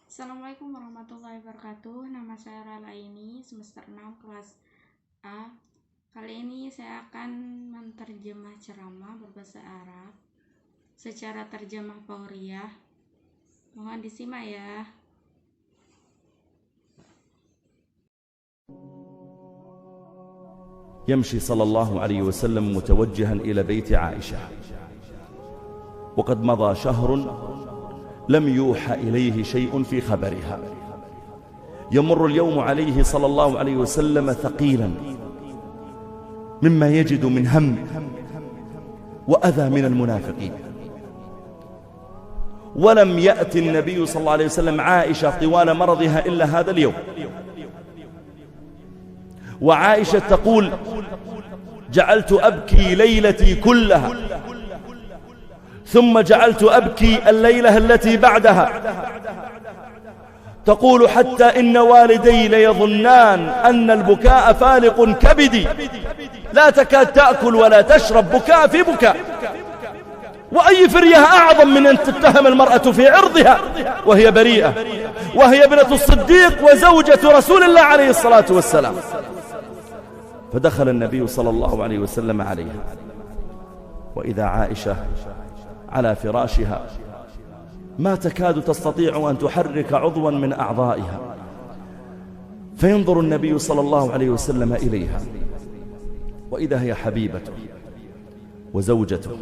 Assalamualaikum warahmatullahi wabarakatuh. Nama saya Ralaini, semester 6 kelas A. Kali ini saya akan menterjemah ceramah berbahasa Arab secara terjemah Fauriyah. Mohon disimak ya. يمشي صلى الله عليه وسلم متوجها إلى بيت عائشة، وقد مضى شهر لم يوحى إليه شيء في خبرها. يمر اليوم عليه صلى الله عليه وسلم ثقيلا مما يجد من هم وأذى من المنافقين. ولم يأتي النبي صلى الله عليه وسلم عائشة طوال مرضها إلا هذا اليوم. وعائشة تقول: جعلت أبكي ليلتي كلها، ثم جعلت أبكي الليلة التي بعدها. تقول: حتى إن والدي ليظنان أن البكاء فالق كبدي، لا تكاد تأكل ولا تشرب، بكاء في بكاء. وأي فرية أعظم من أن تتهم المرأة في عرضها وهي بريئة، وهي ابنة الصديق وزوجة رسول الله عليه الصلاة والسلام. فدخل النبي صلى الله عليه وسلم عليها، وإذا عائشة على فراشها ما تكاد تستطيع أن تحرك عضوا من أعضائها. فينظر النبي صلى الله عليه وسلم إليها، وإذا هي حبيبته وزوجته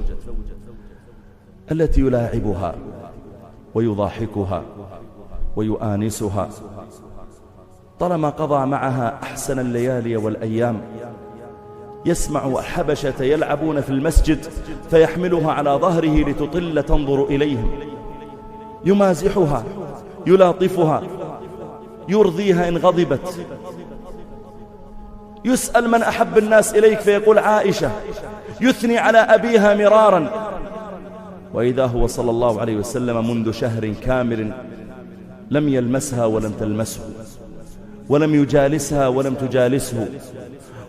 التي يلاعبها ويضاحكها ويؤانسها، طالما قضى معها أحسن الليالي والأيام. يسمع الحبشة يلعبون في المسجد فيحملها على ظهره لتطل تنظر إليهم، يمازحها يلاطفها يرضيها إن غضبت. يسأل: من أحب الناس إليك؟ فيقول: عائشة. يثني على أبيها مرارا، وإذا هو صلى الله عليه وسلم منذ شهر كامل لم يلمسها ولم تلمسه، ولم يجالسها ولم تجالسه،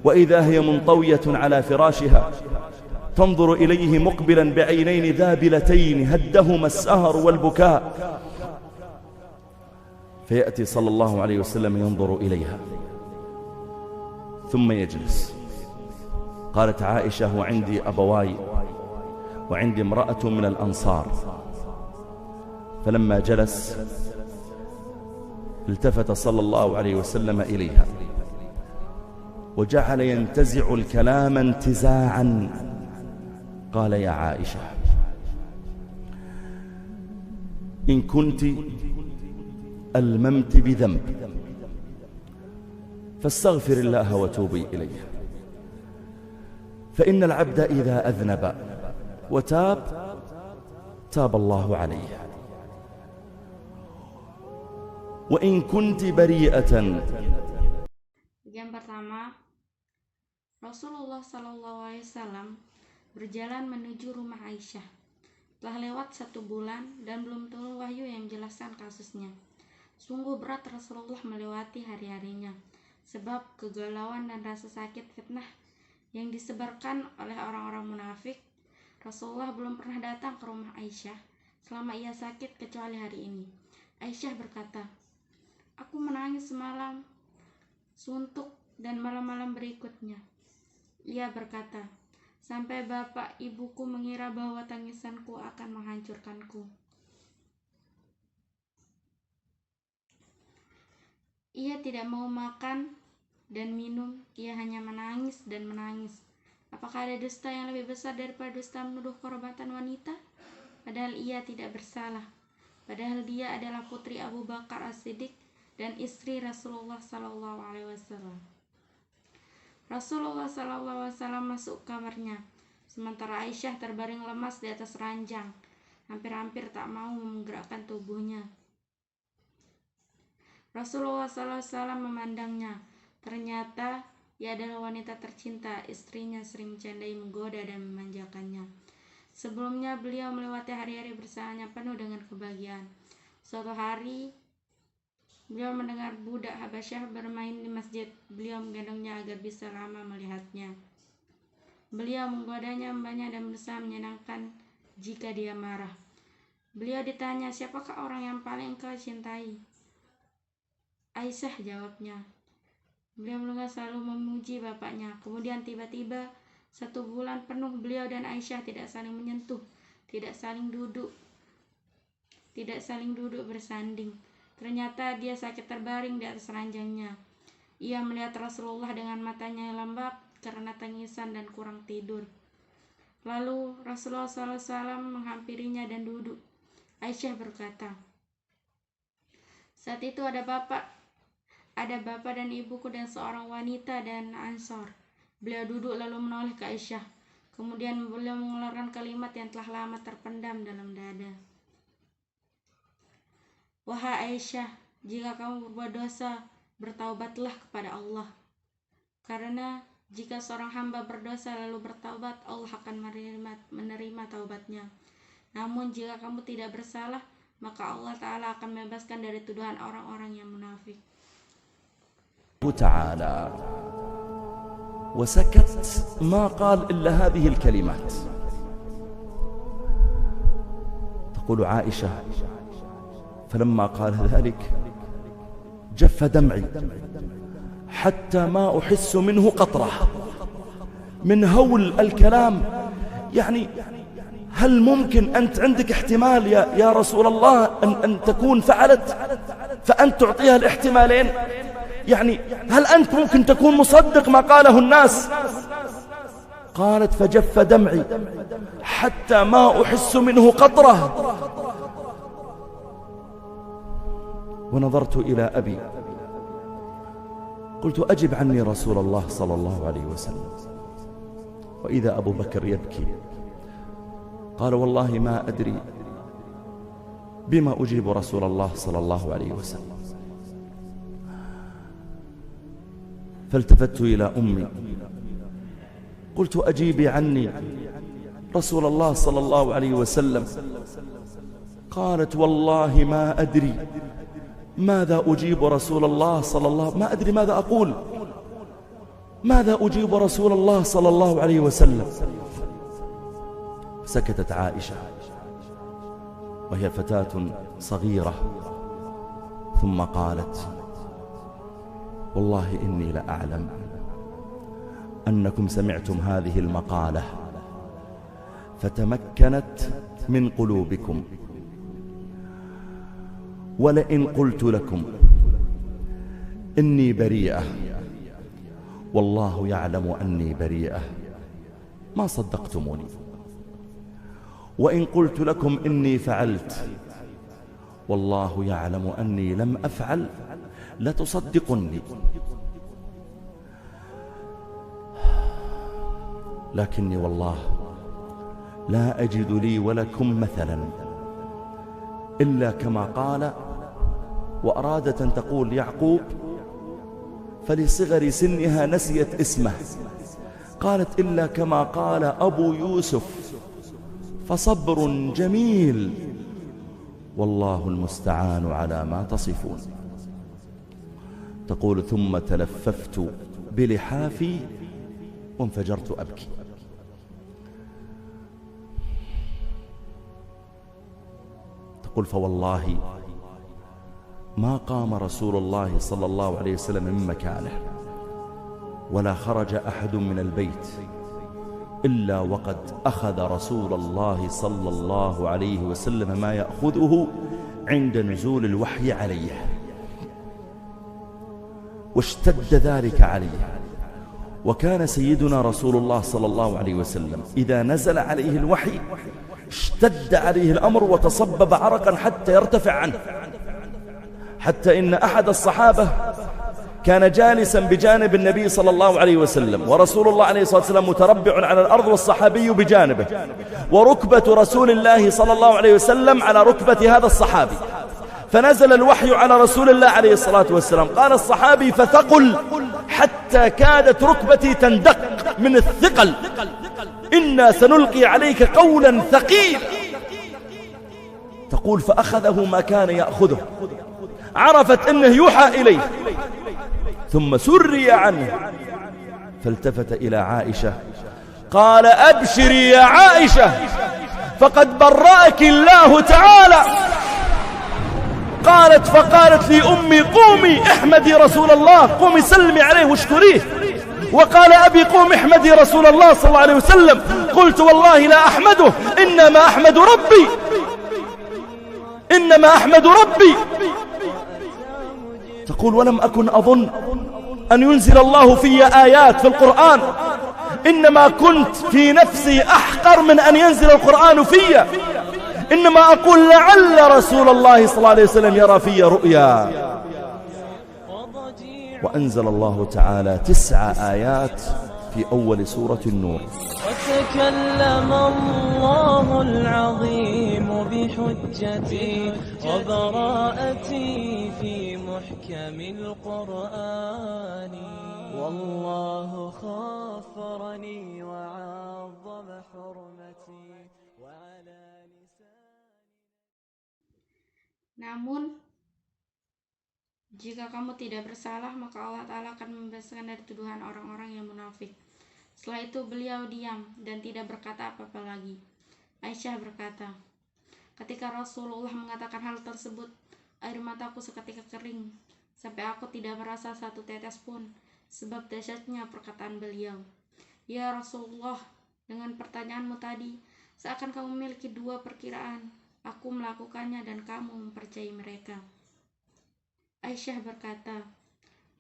وإذا هي منطوية على فراشها تنظر إليه مقبلا بعينين ذابلتين هدهما السهر والبكاء. فيأتي صلى الله عليه وسلم ينظر إليها ثم يجلس. قالت عائشة: وعندي أبواي وعندي امرأة من الأنصار. فلما جلس التفت صلى الله عليه وسلم إليها وجعل ينتزع الكلام انتزاعا. قال: يا عائشة، إن كنت ألممت بذنب فاستغفر الله وتوبي إليه، فإن العبد إذا أذنب وتاب تاب الله عليه. وإن كنت بريئة. Bagian pertama, Rasulullah SAW berjalan menuju rumah Aisyah. Telah lewat 1 bulan dan belum turun wahyu yang menjelaskan kasusnya. Sungguh berat Rasulullah melewati hari-harinya, sebab kegalauan dan rasa sakit fitnah yang disebarkan oleh orang-orang munafik. Rasulullah belum pernah datang ke rumah Aisyah selama ia sakit kecuali hari ini. Aisyah berkata, "Aku menangis semalam, suntuk, dan malam-malam berikutnya." Ia berkata, "Sampai bapak ibuku mengira bahwa tangisanku akan menghancurkanku." Ia tidak mau makan dan minum, ia hanya menangis dan menangis. Apakah ada dusta yang lebih besar daripada dusta menuduh kehormatan wanita? Padahal ia tidak bersalah. Padahal dia adalah putri Abu Bakar As-Siddiq dan istri Rasulullah SAW. Rasulullah SAW masuk kamarnya, sementara Aisyah terbaring lemas di atas ranjang, hampir-hampir tak mau menggerakkan tubuhnya. Rasulullah SAW memandangnya. Ternyata ia adalah wanita tercinta. Istrinya sering bercandai, menggoda dan memanjakannya. Sebelumnya beliau melewati hari-hari bersamanya penuh dengan kebahagiaan. Suatu hari beliau mendengar budak Habasyah bermain di masjid. Beliau menggendongnya agar bisa lama melihatnya. Beliau menggodanya, membanya, dan berusaha menyenangkan jika dia marah. Beliau ditanya, siapakah orang yang paling engkau cintai? Aisyah, jawabnya. Beliau selalu memuji bapaknya. Kemudian tiba-tiba 1 bulan penuh beliau dan Aisyah tidak saling menyentuh, tidak saling duduk bersanding. Ternyata dia sakit terbaring di atas ranjangnya. Ia melihat Rasulullah dengan matanya yang lembab karena tangisan dan kurang tidur. Lalu Rasulullah SAW menghampirinya dan duduk. Aisyah berkata, saat itu ada bapak dan ibuku dan seorang wanita dan Ansor. Beliau duduk lalu menoleh ke Aisyah. Kemudian beliau mengeluarkan kalimat yang telah lama terpendam dalam dada. Wahai Aisyah, jika kamu berbuat dosa, bertaubatlah kepada Allah. Karena jika seorang hamba berdosa lalu bertaubat, Allah akan menerima taubatnya. Namun jika kamu tidak bersalah, maka Allah Ta'ala akan membebaskan dari tuduhan orang-orang yang munafik. تعالى وسكت ما قال إلا هذه الكلمات. تقول عائشة فلما قال ذلك جف دمعي حتى ما أحس منه قطرة من هول الكلام. يعني هل ممكن أنت عندك احتمال يا رسول الله أن تكون فعلت فأنت تعطيها الاحتمالين؟ يعني هل أنت ممكن تكون مصدق ما قاله الناس؟ قالت فجف دمعي حتى ما أحس منه قطرة. ونظرت إلى أبي قلت أجب عني رسول الله صلى الله عليه وسلم. وإذا أبو بكر يبكي قال والله ما أدري بما أجيب رسول الله صلى الله عليه وسلم. فالتفت إلى أمي قلت أجيبي عني رسول الله صلى الله عليه وسلم. قالت والله ما أدري ماذا أجيب رسول الله صلى الله، ما أدري ماذا أقول، ماذا أجيب رسول الله صلى الله عليه وسلم. سكتت عائشة وهي فتاة صغيرة ثم قالت والله إني لأعلم أنكم سمعتم هذه المقالة فتمكنت من قلوبكم، ولئن قلت لكم إني بريئة والله يعلم أني بريئة ما صدقتموني، وإن قلت لكم إني فعلت والله يعلم أني لم أفعل لتصدقني. لكني والله لا أجد لي ولكم مثلا إلا كما قال، وأرادت أن تقول يعقوب فلصغر سنها نسيت اسمه، قالت إلا كما قال أبو يوسف فصبر جميل والله المستعان على ما تصفون. تقول ثم تلففت بلحافي وانفجرت أبكي. تقول فوالله ما قام رسول الله صلى الله عليه وسلم من مكانه ولا خرج أحد من البيت إلا وقد أخذ رسول الله صلى الله عليه وسلم ما يأخذه عند نزول الوحي عليه، واشتد ذلك عليه. وكان سيدنا رسول الله صلى الله عليه وسلم إذا نزل عليه الوحي اشتد عليه الأمر وتصبب عرقا حتى يرتفع عنه، حتى إن أحد الصحابة كان جالسا بجانب النبي صلى الله عليه وسلم ورسول الله عليه الصلاة والسلام متربع على الأرض والصحابي بجانبه، وركبة رسول الله صلى الله عليه وسلم على ركبة هذا الصحابي، فنزل الوحي على رسول الله عليه الصلاة والسلام. قال الصحابي فثقل حتى كادت ركبتي تندق من الثقل، إنا سنلقي عليك قولا ثقيلا. تقول فأخذه ما كان يأخذه، عرفت أنه يوحى إليه، ثم سري عنه، فالتفت إلى عائشة قال أبشري يا عائشة فقد برأك الله تعالى. فقالت لي أمي قومي احمدي رسول الله، قومي سلمي عليه واشكريه. وقال أبي قوم احمدي رسول الله صلى الله عليه وسلم. قلت والله لا أحمده، إنما أحمد ربي، إنما أحمد ربي. تقول ولم أكن أظن أن ينزل الله في آيات في القرآن، إنما كنت في نفسي أحقر من أن ينزل القرآن في. إنما أقول لعل رسول الله صلى الله عليه وسلم يرى في رؤيا. وأنزل الله تعالى 9 آيات في أول سورة النور. وتكلم الله العظيم بحجتي وبراءتي في محكم القرآن، والله خافرني وعظم حرمتي وعلى لساني. Namun jika kamu tidak bersalah, maka Allah Ta'ala akan membebaskan dari tuduhan orang-orang yang munafik. Setelah itu beliau diam dan tidak berkata apa-apa lagi. Aisyah berkata, ketika Rasulullah mengatakan hal tersebut, air mataku seketika kering, sampai aku tidak merasa satu tetes pun, sebab dahsyatnya perkataan beliau. Ya Rasulullah, dengan pertanyaanmu tadi, seakan kamu memiliki 2 perkiraan. Aku melakukannya dan kamu mempercayai mereka. Aisyah berkata,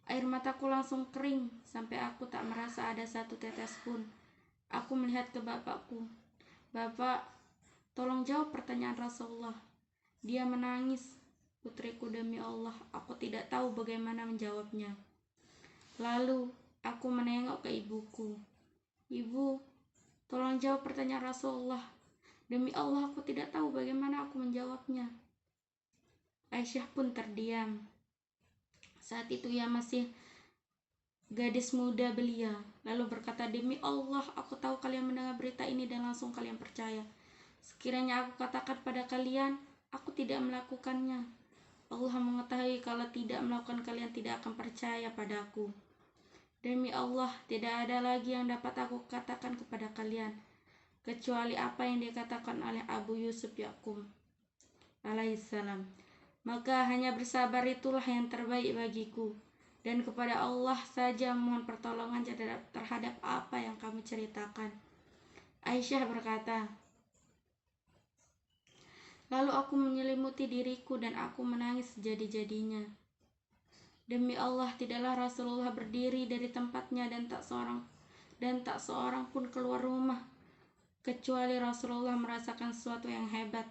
air mataku langsung kering sampai aku tak merasa ada satu tetes pun. Aku melihat ke bapakku. Bapak, tolong jawab pertanyaan Rasulullah. Dia menangis. Putriku, demi Allah, aku tidak tahu bagaimana menjawabnya. Lalu aku menengok ke ibuku. Ibu, tolong jawab pertanyaan Rasulullah. Demi Allah, aku tidak tahu bagaimana aku menjawabnya. Aisyah pun terdiam. Saat itu ia masih gadis muda belia, lalu berkata, demi Allah, aku tahu kalian mendengar berita ini dan langsung kalian percaya. Sekiranya aku katakan pada kalian, aku tidak melakukannya, Allah mengetahui kalau tidak melakukan kalian tidak akan percaya padaku. Demi Allah, tidak ada lagi yang dapat aku katakan kepada kalian, kecuali apa yang dikatakan oleh Abu Yusuf Yakub alaihissalam. Maka hanya bersabar itulah yang terbaik bagiku, dan kepada Allah saja mohon pertolongan terhadap apa yang kamu ceritakan. Aisyah berkata, lalu aku menyelimuti diriku dan aku menangis sejadi-jadinya. Demi Allah, tidaklah Rasulullah berdiri dari tempatnya dan tak seorang pun keluar rumah, kecuali Rasulullah merasakan sesuatu yang hebat,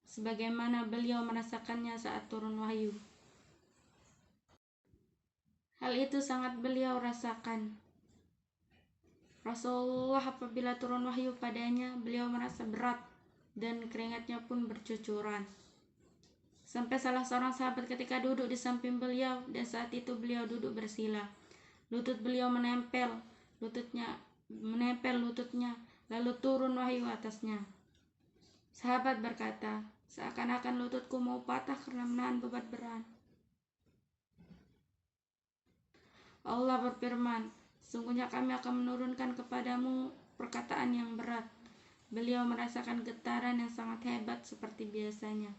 sebagaimana beliau merasakannya saat turun wahyu. Hal itu sangat beliau rasakan. Rasulullah apabila turun wahyu padanya, beliau merasa berat dan keringatnya pun bercucuran. Sampai salah seorang sahabat ketika duduk di samping beliau, dan saat itu beliau duduk bersila. Lutut beliau menempel lututnya, lalu turun wahyu atasnya. Sahabat berkata, seakan-akan lututku mau patah karena menahan beban berat. Allah berfirman, sungguhnya kami akan menurunkan kepadamu perkataan yang berat. Beliau merasakan getaran yang sangat hebat seperti biasanya.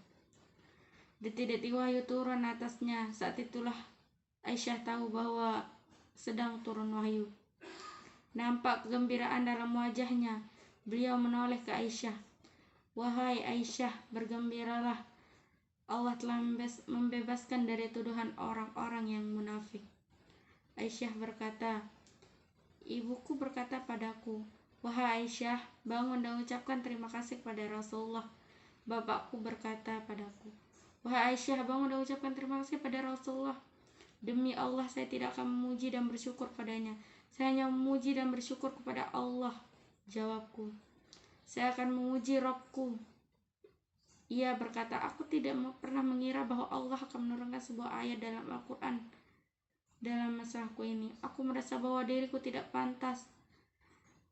Detik-detik wahyu turun atasnya. Saat itulah Aisyah tahu bahwa sedang turun wahyu. Nampak kegembiraan dalam wajahnya. Beliau menoleh ke Aisyah. Wahai Aisyah, bergembiralah. Allah telah membebaskan dari tuduhan orang-orang yang munafik. Aisyah berkata, ibuku berkata padaku, wahai Aisyah, bangun dan ucapkan terima kasih kepada Rasulullah. Bapakku berkata padaku, wahai Aisyah, bangun dan ucapkan terima kasih pada Rasulullah. Demi Allah, saya tidak akan memuji dan bersyukur padanya. Saya hanya memuji dan bersyukur kepada Allah. Jawabku, saya akan memuji Rabbku. Ia berkata, aku tidak pernah mengira bahwa Allah akan menurunkan sebuah ayat dalam Al-Quran dalam masalahku ini. Aku merasa bahwa diriku tidak pantas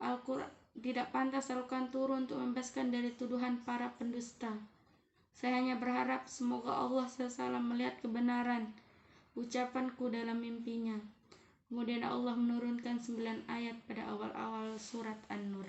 Al-Quran turun untuk membebaskan dari tuduhan para pendusta. Saya hanya berharap semoga Allah SWT melihat kebenaran ucapanku dalam mimpinya. Kemudian Allah menurunkan 9 ayat pada awal-awal surat An-Nur.